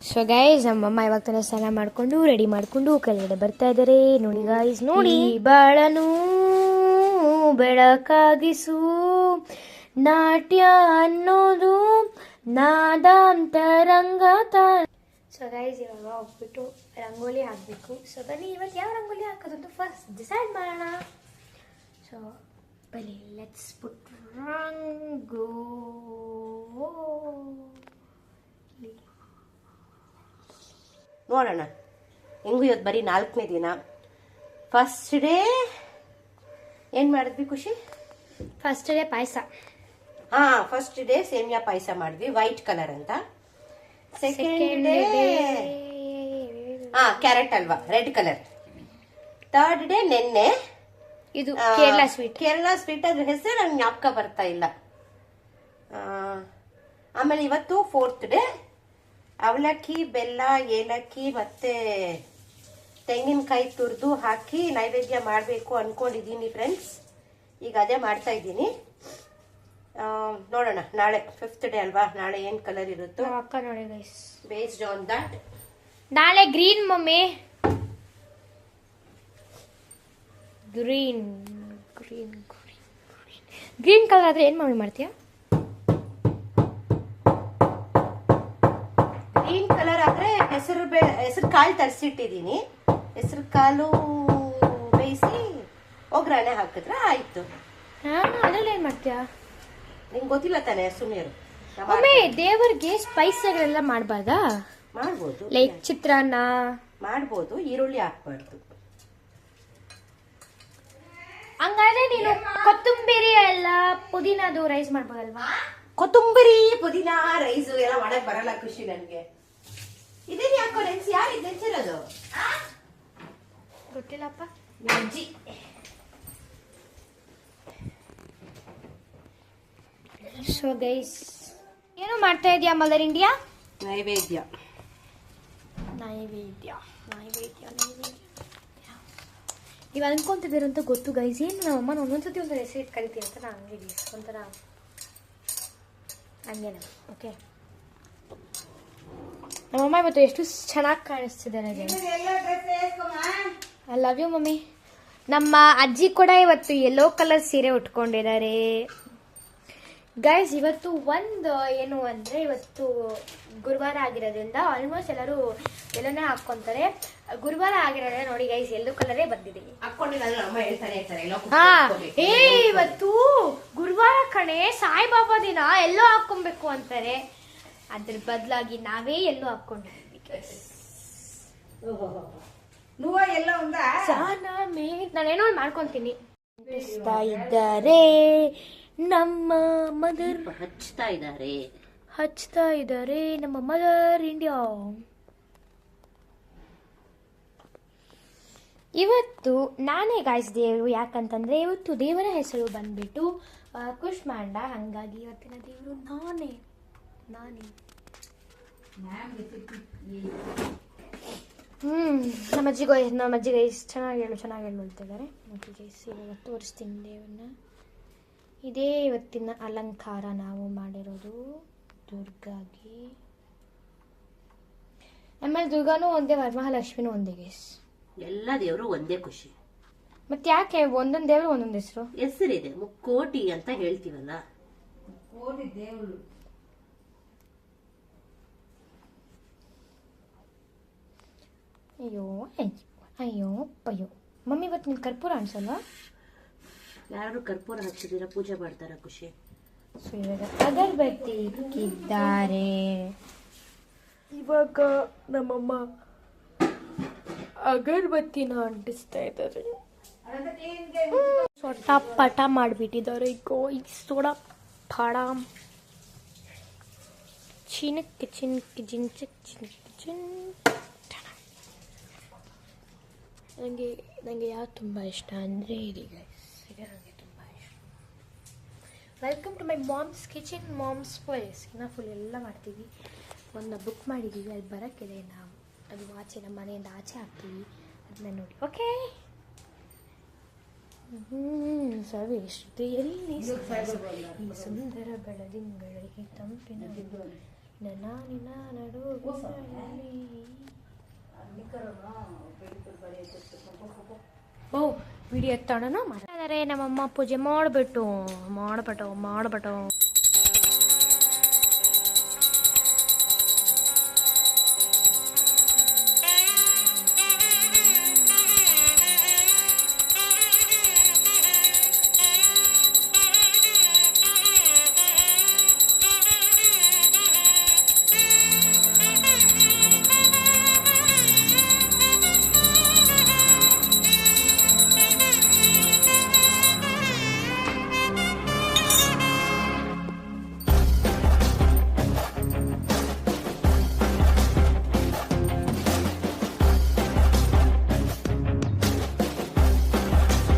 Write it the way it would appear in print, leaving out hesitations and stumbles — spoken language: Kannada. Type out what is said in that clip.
ಸೊ ಗೈಸ್ ನಮ್ಮಮ್ಮ ಇವಾಗ ತಾನೇ ಸ್ನಾನ ಮಾಡಿಕೊಂಡು ರೆಡಿ ಮಾಡಿಕೊಂಡು ಕೆಳಗಡೆ ಬರ್ತಾ ಇದ್ದಾರೆ. ನೋಡಿ ಗೈಸ್, ನೋಡಿ ಬಾಳನು ಬೆಳಕಾಗಿಸು, ನಾಟ್ಯ ಅನ್ನೋದು ನಾದಾಂತರಂಗ. ಸೊ ಗೈಸ್, ಇವಾಗ ಹೋಗ್ಬಿಟ್ಟು ರಂಗೋಲಿ ಹಾಕಬೇಕು. ಸೊ ಬನ್ನಿ ಇವತ್ತು ಯಾವ ರಂಗೋಲಿ ಹಾಕೋದಂತ ಫಸ್ಟ್ ಡಿಸೈಡ್ ಮಾಡೋಣ. ಸೊ ಬನ್ನಿ, ಲೆಟ್ಸ್ ಪುಟ್ ರಂಗೋ. ನೋಡೋಣ. ಹೆಂಗೂ ಇವತ್ತು ಬರೀ 4ನೇ ದಿನ. ಫಸ್ಟ್ ಡೇ ಏನು ಮಾಡಿದ್ವಿ ಖುಷಿ? ಫಸ್ಟ್ ಡೇ ಪಾಯಸ. ಫಸ್ಟ್ ಡೇ ಸೇಮಿಯಾ ಪಾಯಸ ಮಾಡಿದ್ವಿ, ವೈಟ್ ಕಲರ್ ಅಂತ. ಸೆಕೆಂಡ್ ಡೇ ಕ್ಯಾರೆಟ್ ಅಲ್ವಾ, ರೆಡ್ ಕಲರ್. ಥರ್ಡ್ ಡೇ ನೆನ್ನೆ ಇದು ಕೇರಳ ಸ್ವೀಟ್. ಕೇರಳ ಸ್ವೀಟ್, ಅದ್ರ ಹೆಸರು ನಂಗೆ ಜ್ಞಾಪಕ ಬರ್ತಾ ಇಲ್ಲ. ಆಮೇಲೆ ಇವತ್ತು ಫೋರ್ತ್ ಡೇ ಅವಲಕ್ಕಿ, ಬೆಲ್ಲ, ಏಲಕ್ಕಿ ಮತ್ತೆ ತೆಂಗಿನಕಾಯಿ ತುರಿದು ಹಾಕಿ ನೈವೇದ್ಯ ಮಾಡಬೇಕು ಅನ್ಕೊಂಡಿದ್ದೀನಿ ಫ್ರೆಂಡ್ಸ್. ಈಗ ಅದೇ ಮಾಡ್ತಾ ಇದ್ದೀನಿ. ನೋಡೋಣ, ನಾಳೆ 5th ಡೇ ಅಲ್ವಾ, ನಾಳೆ ಏನ್ ಕಲರ್ ಇರುತ್ತೋ ಅಕ್ಕ ನೋಡಿ ಗೈಸ್, ಬೇಸ್ಡ್ ಆನ್ ದಟ್. ನಾಳೆ green mummy, green green green green colour ಆದ್ರೆ ಏನ್ ಮಮ್ಮಿ ಮಾಡ್ತೀಯಾ? ಗ್ರೀನ್ ಕಲರ್ ಆದ್ರೆ ಹೆಸರು ಕಾಳು ತರಿಸಿಟ್ಟಿದ್ದೀನಿ. ಹೆಸರು ಕಾಳು ಬೇಯಿಸಿ ಒಗ್ಗರಣೆ ಹಾಕಿದ್ರೆ ಆಯ್ತು. ಅದ್ರಲ್ಲಿ ಏನ್ ಮಾಡ್ತೀಯಾ? ನಿಂಗೆ ಗೊತ್ತಿಲ್ಲ ತಾನೆ, ಸುಮ್ಮನೆ ಮಮ್ಮಿ. ದೇವರಿಗೆ ಸ್ಪೈಸ್ಗಳೆಲ್ಲ ಮಾಡಬಾರ್ದಾ? ಮಾಡ್ಬೋದು, ಲೈಕ್ ಚಿತ್ರಾನ್ನ ಮಾಡ್ಬೋದು, ಈರುಳ್ಳಿ ಹಾಕ್ಬಾರ್ದು. ಹಂಗಾದ್ರೆ ನೀನು ಕೊತ್ತಂಬರಿ ಎಲ್ಲ ಪುದೀನದು ರೈಸ್ ಮಾಡ್ಬೋದಲ್ವಾ? ಕೊತ್ತಂಬರಿ ಪುದೀನಾ ರೈಸ್ ಎಲ್ಲ ಮಾಡಕ್ ಬರಲ್ಲ ಖುಷಿ ನನ್ಗೆ. ಇದೇನು ಯಾಕೋ ನೆನ್ಸಿ, ಯಾರು ನೆನ್ಸಿರೋದು? ಗೊತ್ತಿಲ್ಲಪ್ಪ. ಅಜ್ಜಿ. ಸೊ ಗೈಸ್, ಏನು ಮಾಡ್ತಾ ಇದೀಯಾ ಮದರ್ ಇಂಡಿಯಾ? ನೈವೇದ್ಯ ನೈವೇದ್ಯ ನೈವೇದ್ಯ ನೈವೇದ್ಯ. ನೀವು ಅನ್ಕೊಂತಿದ್ದೀರ ಅಂತ ಗೊತ್ತು ಗೈಸ್. ಏನು ನಮ್ಮಮ್ಮ ಒಂದೊಂದ್ಸತಿ ಒಂದು ಹೆಸರು ಇಟ್ಟು ಕರಿತೀವಿ ಅಂತ ನಾನು ಹಂಗೆ ಒಂಥರ ಹಂಗೇನ. ಓಕೆ, ನಮ್ಮಮ್ಮ ಇವತ್ತು ಎಷ್ಟು ಚೆನ್ನಾಗಿ ಕಾಣಿಸ್ತಿದ್ದಾರೆ. I love you mummy. ನಮ್ಮ ಅಜ್ಜಿ ಕೂಡ ಇವತ್ತು ಯೆಲ್ಲೋ ಕಲರ್ ಸೀರೆ ಉಟ್ಕೊಂಡಿದ್ದಾರೆ ಗೈಸ್. ಇವತ್ತು ಒಂದು ಏನು ಅಂದರೆ, ಇವತ್ತು ಗುರುವಾರ ಆಗಿರೋದ್ರಿಂದ ಆಲ್ಮೋಸ್ಟ್ ಎಲ್ಲರೂ ಎಲ್ಲನೇ ಹಾಕ್ಕೊಂತಾರೆ. ಗುರುವಾರ ಆಗಿರೋದ್ರಿಂದ ನೋಡಿ ಗೈಸ್, ಎಲ್ಲೋ ಕಲರೇ ಬಂದಿದೆ. ಇವತ್ತು ಗುರುವಾರ ಕಣೆ, ಸಾಯಿಬಾಬಾ ದಿನ ಎಲ್ಲೋ ಹಾಕೊಬೇಕು ಅಂತಾರೆ. ಅದ್ರ ಬದಲಾಗಿ ನಾವೇ ಎಲ್ಲೋ ಹಾಕೊಂಡಿದ್ವಿ. ನಾನೇನೋ ಮಾಡ್ಕೊಂತೀನಿ. ಇದ್ದಾರೆ ನಮ್ಮ ಮದರ್, ಹಚ್ತಾ ಇದ್ದಾರೆ ನಮ್ಮ ಮದರ್ ಇಂಡಿಯಾ. ಇವತ್ತು ನಾನೇ ಗಾಯ್ಸ್ ದೇವರು. ಯಾಕಂತಂದ್ರೆ ಇವತ್ತು ದೇವರ ಹೆಸರು ಬಂದ್ಬಿಟ್ಟು ಕುಷ್ಮಾಂಡ. ಹಂಗಾಗಿ ಇವತ್ತಿನ ದೇವರು ನಾನೇ. ನಮ್ಮ ಅಜ್ಜಿಗೆ ಚೆನ್ನಾಗಿ ಹೇಳು ಅಂತಿದ್ದಾರೆ. ಇವಾಗ ತೋರಿಸ್ತೀನಿ ದೇವ್ರನ್ನ. ಇದೇ ಇವತ್ತಿನ ಅಲಂಕಾರ ನಾವು ಮಾಡಿರೋದು ದುರ್ಗಾಗೆ. ಆಮೇಲೆ ದುರ್ಗಾನು ಒಂದೇ, ವರಮಹಾಲಕ್ಷ್ಮಿನೂ ಒಂದೇ ಗೈಸ್. ಎಲ್ಲ ದೇವರು ಒಂದೇ ಖುಷಿ. ಮತ್ತೆ ಯಾಕೆ ಒಂದೊಂದು ದೇವರು ಒಂದೊಂದು ಹೆಸರಿದೆ? ಮುಕ್ಕೋಟಿ ಅಂತ ಹೇಳ್ತೀವಲ್ಲ, ಕೋಟಿ ದೇವರು. ಅಯ್ಯೋ ಅಯ್ಯೋ ಅಯ್ಯೋ ಮಮ್ಮಿ, ಇವತ್ತು ನಿನ್ ಕರ್ಪೂರ ಅನ್ಸಲ್ಲ? ಯಾರು ಕರ್ಪೂರ ಹಚ್ಚಿದ್ದೀರಾ, ಪೂಜೆ ಮಾಡ್ತಾರ ಖುಷಿ? ಅಗರಬತ್ತಿ ಇಕ್ಕಿದ್ದಾರೆ. ಇವಾಗ ನಮ್ಮಮ್ಮ ಅಗರಬತ್ತಿನ ಅಂಟಿಸ್ತಾ ಇದ್ದಾರೆ. ಸೊಟ್ಟ ಪಟ ಮಾಡಿಬಿಟ್ಟಿದ್ದಾರೆ. ಸೋಡ ಫಾಡ ಚಿನಕ್ ಚಿನ್ಕ್ ಜಿನ್ಚಕ್ ಚಿನ್ಕ್ ಚಿನ್. ನನಗೆ ಯಾವ್ದು ತುಂಬ ಇಷ್ಟ ಅಂದರೆ ಇದೀಗ ನನಗೆ ತುಂಬ ಇಷ್ಟ. Welcome to my mom's kitchen, mom's voice. ಇನ್ನು ಫುಲ್ ಎಲ್ಲ ಮಾಡ್ತೀವಿ. ಒಂದು ಬುಕ್ ಮಾಡಿದ್ದೀವಿ, ಅಲ್ಲಿ ಬರೋಕ್ಕಿದೆ. ನಾವು ಅದು ಆಚೆ ನಮ್ಮ ಮನೆಯಿಂದ ಆಚೆ ಹಾಕ್ತೀವಿ, ಅದನ್ನ ನೋಡಿ. ಓಕೆ, ಸವಿಷ್ಟಿಯಲ್ಲಿ ಈ ಸುಂದರ ಬೆಳದಿಂಗಳಿಗೆ ತಂಪಿನ ನನ್ನ ನಿನ್ನ ನಡು ವಿಡಿಯೋ ಎತ್ತೋಣ ಮಾಡಿದ್ದಾರೆ. ನಮ್ಮಮ್ಮ ಪೂಜೆ ಮಾಡಿಬಿಟ್ಟು